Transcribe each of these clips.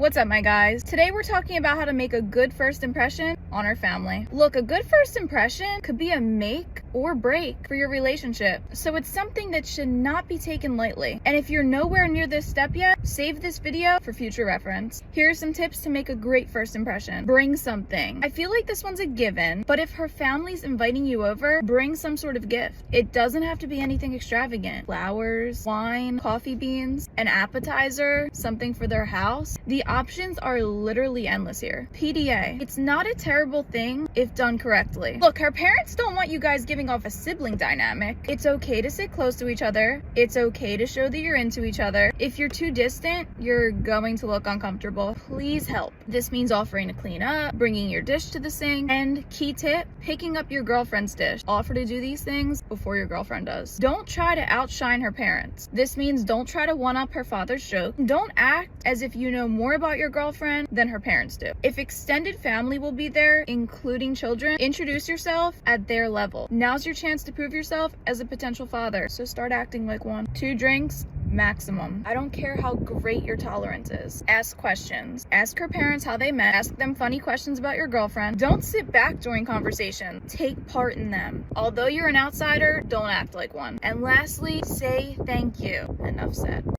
What's up, my guys? Today we're talking about how to make a good first impression on our family. Look, a good first impression could be a make or break for your relationship, so it's something that should not be taken lightly. And if you're nowhere near this step yet, save this video for future reference. Here are some tips to make a great first impression. Bring something. I feel like this one's a given, but if her family's inviting you over, bring some sort of gift. It doesn't have to be anything extravagant. Flowers, wine, coffee beans, an appetizer, something for their house. The options are literally endless here. PDA. It's not a terrible thing if done correctly. Look, her parents don't want you guys giving off a sibling dynamic. It's okay to sit close to each other. It's okay to show that you're into each other. If you're too distant, you're going to look uncomfortable. Please help. This means offering to clean up, bringing your dish to the sink, and key tip, picking up your girlfriend's dish. Offer to do these things before your girlfriend does. Don't try to outshine her parents. This means don't try to one-up her father's joke. Don't act as if you know more about your girlfriend than her parents do. If extended family will be there, including children, introduce yourself at their level. Now's your chance to prove yourself as a potential father, so start acting like one. 2 drinks maximum. I don't care how great your tolerance is. Ask questions. Ask her parents how they met. Ask them funny questions about your girlfriend. Don't sit back during conversation. Take part in them. Although you're an outsider, don't act like one. And lastly, say thank you. Enough said.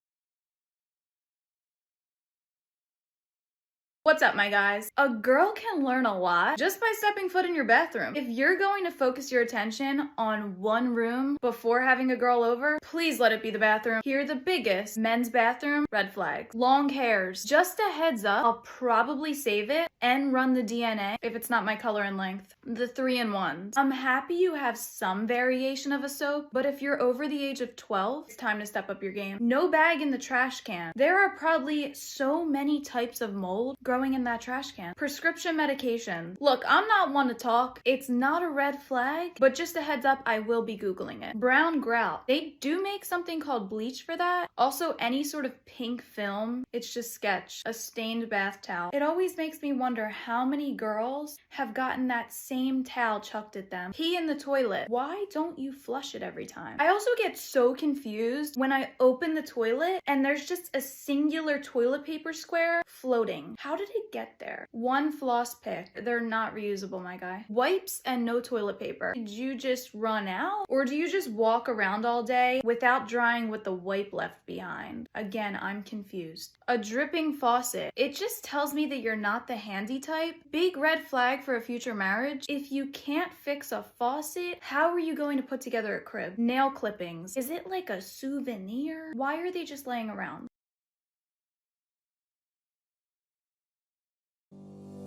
What's up, my guys? A girl can learn a lot just by stepping foot in your bathroom. If you're going to focus your attention on one room before having a girl over, please let it be the bathroom. Here are the biggest men's bathroom red flags. Long hairs. Just a heads up, I'll probably save it and run the DNA if it's not my color and length. The 3-in-1s. I'm happy you have some variation of a soap, but if you're over the age of 12, it's time to step up your game. No bag in the trash can. There are probably so many types of mold growing in that trash can. Prescription medication. Look, I'm not one to talk. It's not a red flag, but just a heads up, I will be Googling it. Brown grout. They do make something called bleach for that. Also, any sort of pink film. It's just sketch. A stained bath towel. It always makes me wonder how many girls have gotten that same towel chucked at them. Pee in the toilet. Why don't you flush it every time? I also get so confused when I open the toilet and there's just a singular toilet paper square floating. How did it get there? 1 floss pick. They're not reusable, my guy. Wipes and no toilet paper. Did you just run out? Or do you just walk around all day without drying with the wipe left behind? Again, I'm confused. A dripping faucet. It just tells me that you're not the handy type. Big red flag for a future marriage. If you can't fix a faucet, how are you going to put together a crib? Nail clippings. Is it like a souvenir? Why are they just laying around?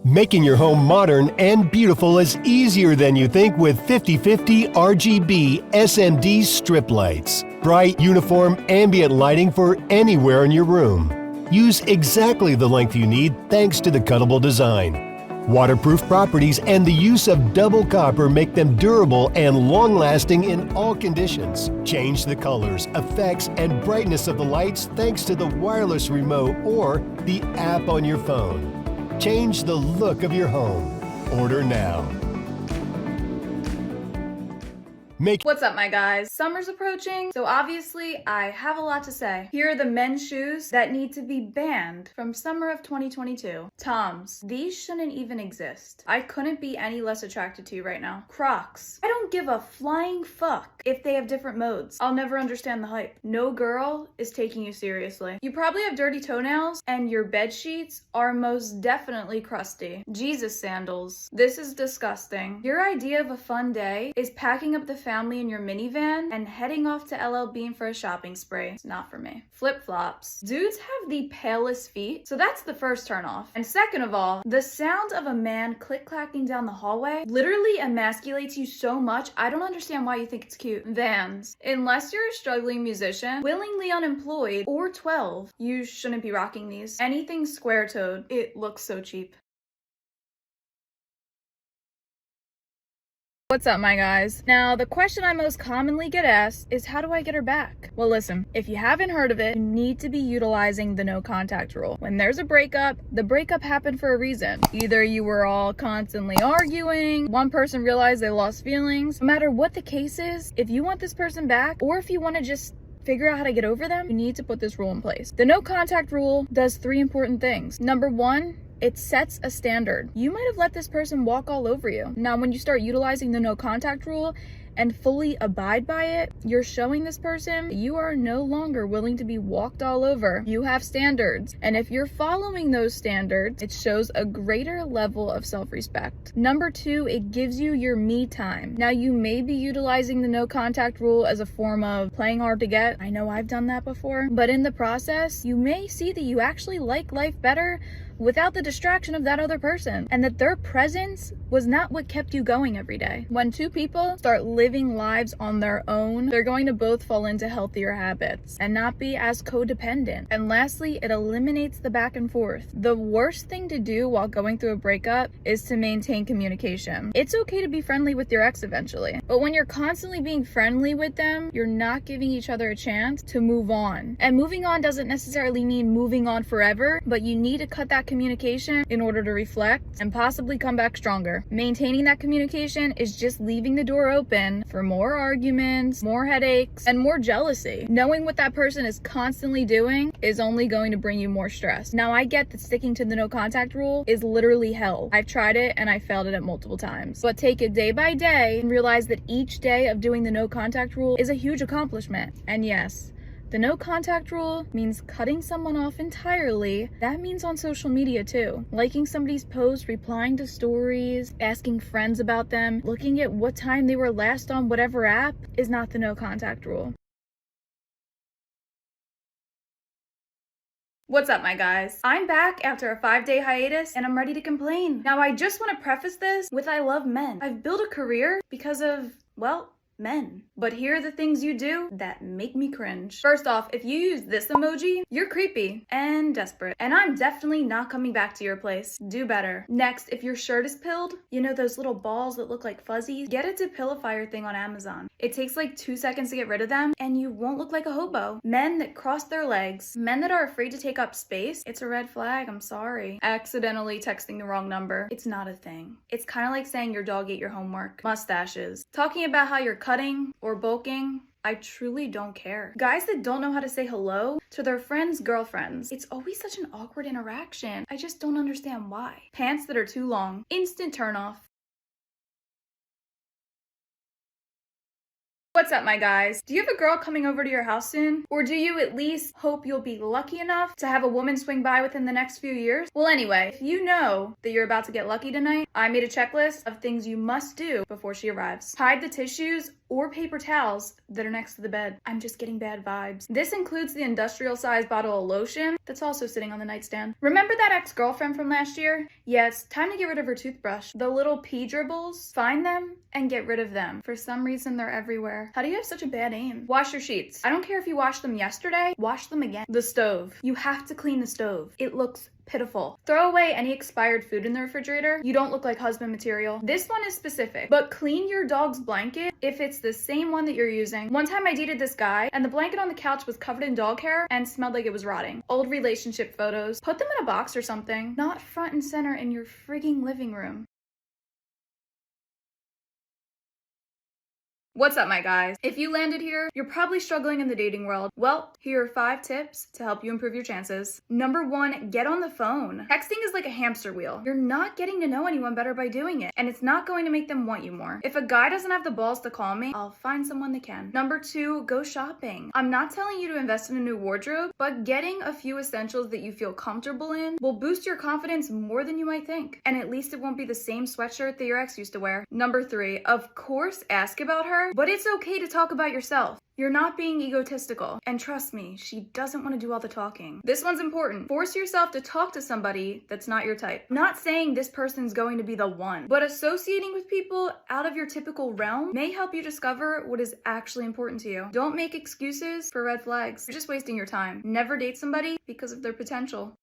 Making your home modern and beautiful is easier than you think with 50/50 RGB SMD strip lights. Bright, uniform, ambient lighting for anywhere in your room. Use exactly the length you need thanks to the cuttable design. Waterproof properties and the use of double copper make them durable and long-lasting in all conditions. Change the colors, effects, and brightness of the lights thanks to the wireless remote or the app on your phone. Change the look of your home. Order now. What's up, my guys? Summer's approaching, so obviously I have a lot to say. Here are the men's shoes that need to be banned from summer of 2022. Toms. These shouldn't even exist. I couldn't be any less attracted to you right now. Crocs. I don't give a flying fuck if they have different modes. I'll never understand the hype. No girl is taking you seriously. You probably have dirty toenails and your bed sheets are most definitely crusty. Jesus sandals. This is disgusting. Your idea of a fun day is packing up the family in your minivan and heading off to LL Bean for a shopping spree. It's not for me. Flip-flops. Dudes have the palest feet, so that's the first turn off. And second of all, the sound of a man click-clacking down the hallway literally emasculates you so much, I don't understand why you think it's cute. Vans. Unless you're a struggling musician, willingly unemployed, or 12, you shouldn't be rocking these. Anything square-toed, it looks so cheap. What's up, my guys? Now, the question I most commonly get asked is, how do I get her back? Well, listen, if you haven't heard of it, you need to be utilizing the no contact rule. When there's a breakup, the breakup happened for a reason. Either you were all constantly arguing, one person realized they lost feelings. No matter what the case is, if you want this person back, or if you want to just figure out how to get over them, you need to put this rule in place. The no contact rule does 3 important things. Number 1, it sets a standard. You might have let this person walk all over you. Now, when you start utilizing the no contact rule and fully abide by it, you're showing this person that you are no longer willing to be walked all over. You have standards. And if you're following those standards, it shows a greater level of self-respect. Number 2, it gives you your me time. Now, you may be utilizing the no contact rule as a form of playing hard to get. I know I've done that before. But in the process, you may see that you actually like life better without the distraction of that other person, and that their presence was not what kept you going every day. When 2 people start living lives on their own, they're going to both fall into healthier habits and not be as codependent. And lastly, it eliminates the back and forth. The worst thing to do while going through a breakup is to maintain communication. It's okay to be friendly with your ex eventually, but when you're constantly being friendly with them, you're not giving each other a chance to move on. And moving on doesn't necessarily mean moving on forever, but you need to cut that communication in order to reflect and possibly come back stronger. Maintaining that communication is just leaving the door open for more arguments, more headaches, and more jealousy. Knowing what that person is constantly doing is only going to bring you more stress. Now, I get that sticking to the no contact rule is literally hell. I've tried it and I failed at it multiple times. But take it day by day and realize that each day of doing the no contact rule is a huge accomplishment. And yes, the no contact rule means cutting someone off entirely. That means on social media too. Liking somebody's post, replying to stories, asking friends about them, looking at what time they were last on whatever app is not the no contact rule. What's up, my guys? I'm back after a 5-day hiatus and I'm ready to complain. Now, I just want to preface this with I love men. I've built a career because of, well, men. But here are the things you do that make me cringe. First off, if you use this emoji, you're creepy and desperate. And I'm definitely not coming back to your place. Do better. Next, if your shirt is pilled, you know those little balls that look like fuzzies? Get a depillifier thing on Amazon. It takes like 2 seconds to get rid of them and you won't look like a hobo. Men that cross their legs, men that are afraid to take up space, it's a red flag, I'm sorry. Accidentally texting the wrong number, it's not a thing. It's kind of like saying your dog ate your homework. Mustaches. Talking about how you're cutting or bulking, I truly don't care. Guys that don't know how to say hello to their friends' girlfriends, it's always such an awkward interaction. I just don't understand why. Pants that are too long, instant turnoff. What's up, my guys? Do you have a girl coming over to your house soon? Or do you at least hope you'll be lucky enough to have a woman swing by within the next few years? Well, anyway, if you know that you're about to get lucky tonight, I made a checklist of things you must do before she arrives. Hide the tissues or paper towels that are next to the bed. I'm just getting bad vibes. This includes the industrial-sized bottle of lotion that's also sitting on the nightstand. Remember that ex-girlfriend from last year? Yeah, it's time to get rid of her toothbrush. The little pee dribbles, find them and get rid of them. For some reason, they're everywhere. How do you have such a bad aim? Wash your sheets. I don't care if you washed them yesterday, wash them again. The stove. You have to clean the stove. It looks pitiful. Throw away any expired food in the refrigerator. You don't look like husband material. This one is specific, but clean your dog's blanket if it's the same one that you're using. One time I dated this guy and the blanket on the couch was covered in dog hair and smelled like it was rotting. Old relationship photos. Put them in a box or something. Not front and center in your frigging living room. What's up, my guys? If you landed here, you're probably struggling in the dating world. Well, here are 5 tips to help you improve your chances. Number 1, get on the phone. Texting is like a hamster wheel. You're not getting to know anyone better by doing it, and it's not going to make them want you more. If a guy doesn't have the balls to call me, I'll find someone that can. Number 2, go shopping. I'm not telling you to invest in a new wardrobe, but getting a few essentials that you feel comfortable in will boost your confidence more than you might think. And at least it won't be the same sweatshirt that your ex used to wear. Number 3, of course, ask about her, but it's okay to talk about yourself. You're not being egotistical. And trust me, she doesn't want to do all the talking. This one's important. Force yourself to talk to somebody that's not your type. Not saying this person's going to be the one, but associating with people out of your typical realm may help you discover what is actually important to you. Don't make excuses for red flags. You're just wasting your time. Never date somebody because of their potential.